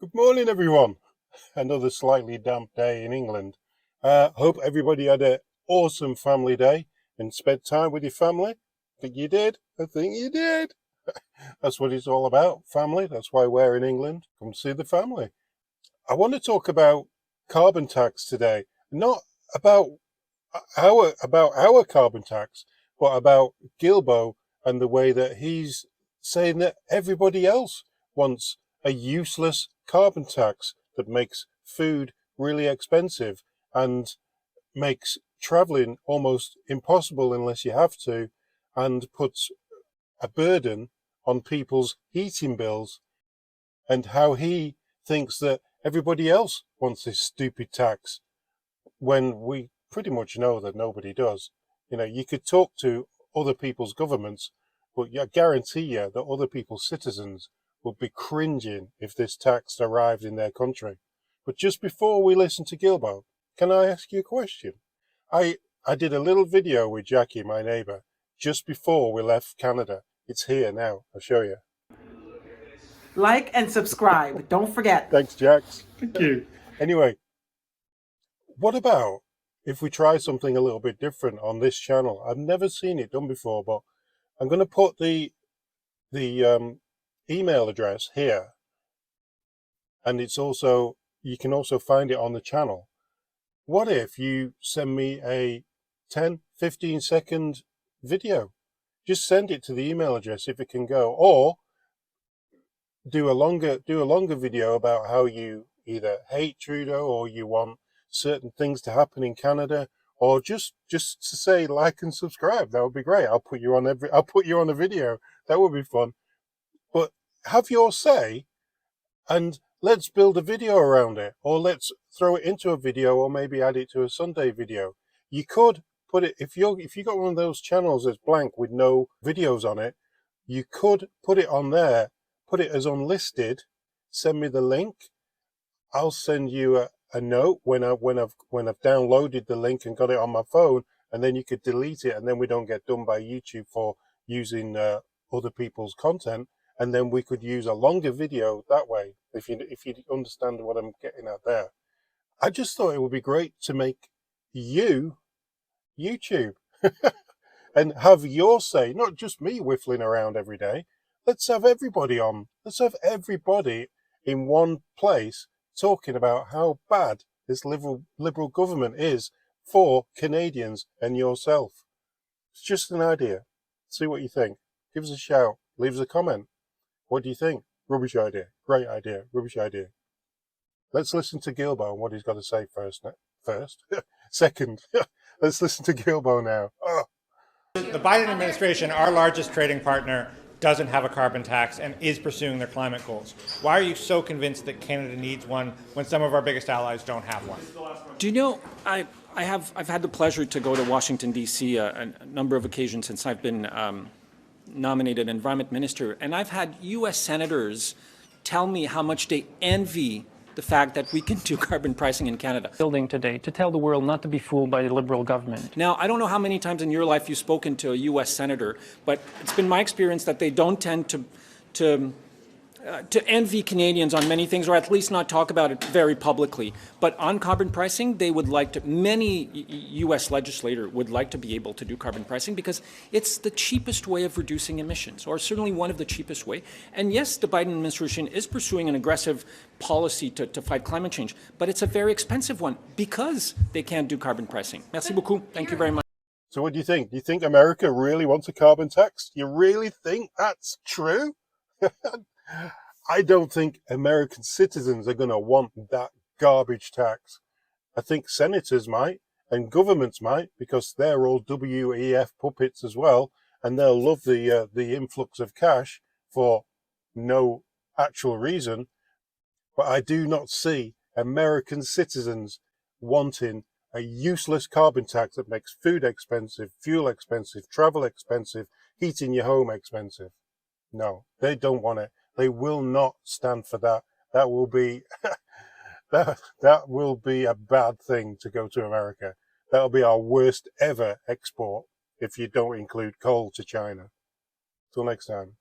Good morning, everyone. Another slightly damp day in England. Hope everybody had an awesome family day and spent time with your family. I think you did. I think you did. That's what it's all about, family. That's why we're in England. Come see the family. I want to talk about carbon tax today. Not about our carbon tax, but about Gilbo and the way that he's saying that everybody else wants a useless carbon tax that makes food really expensive and makes traveling almost impossible unless you have to, and puts a burden on people's heating bills, and how he thinks that everybody else wants this stupid tax when we pretty much know that nobody does. You know, you could talk to other people's governments, but I guarantee you that other people's citizens would be cringing if this tax arrived in their country. But just before we listen to Gilbo, can I ask you a question? I did a little video with Jackie, my neighbour, just before we left Canada. It's here now. I'll show you. Like and subscribe. Don't forget. Thanks, Jax. Thank you. Anyway, what about if we try something a little bit different on this channel? I've never seen it done before, but I'm going to put the email address here, and it's also, you can also find it on the channel. What if you send me a 10-15 second video? Just send it to the email address if it can go, or do a longer video about how you either hate Trudeau or you want certain things to happen in Canada, or just to say like and subscribe. That would be great. I'll put you on a video. That would be fun. But have your say, and let's build a video around it, or let's throw it into a video, or maybe add it to a Sunday video. You could put it, if you got one of those channels that's blank with no videos on it, you could put it on there, put it as unlisted, send me the link. I'll send you a note when I've downloaded the link and got it on my phone, and then you could delete it, and then we don't get done by YouTube for using other people's content, and then we could use a longer video that way, if you understand what I'm getting at there. I just thought it would be great to make you YouTube and have your say, not just me whiffling around every day. Let's have everybody on. Let's have everybody in one place talking about how bad this liberal government is for Canadians and yourself. It's just an idea. See what you think. Give us a shout. Leave us a comment. What do you think? Rubbish idea. Great idea. Rubbish idea. Let's listen to Gilbo and what he's got to say first. Second. Let's listen to Gilbo now. Oh. The Biden administration, our largest trading partner, doesn't have a carbon tax and is pursuing their climate goals. Why are you so convinced that Canada needs one when some of our biggest allies don't have one? Do you know, I've had the pleasure to go to Washington, D.C. A number of occasions since I've been nominated environment minister, and I've had U.S. senators tell me how much they envy the fact that we can do carbon pricing in Canada. Building today to tell the world not to be fooled by the Liberal government. Now, I don't know how many times in your life you've spoken to a U.S. senator, but it's been my experience that they don't tend to envy Canadians on many things, or at least not talk about it very publicly. But on carbon pricing, they would like to, many U.S. legislators would like to be able to do carbon pricing because it's the cheapest way of reducing emissions, or certainly one of the cheapest way. And yes, the Biden administration is pursuing an aggressive policy to fight climate change, but it's a very expensive one because they can't do carbon pricing. Merci beaucoup. Thank you very much. So what do you think? Do you think America really wants a carbon tax? You really think that's true? I don't think American citizens are going to want that garbage tax. I think senators might, and governments might, because they're all WEF puppets as well, and they'll love the influx of cash for no actual reason. But I do not see American citizens wanting a useless carbon tax that makes food expensive, fuel expensive, travel expensive, heating your home expensive. No, they don't want it. They will not stand for that. That will be that will be a bad thing to go to America. That'll be our worst ever export if you don't include coal to China. Till next time.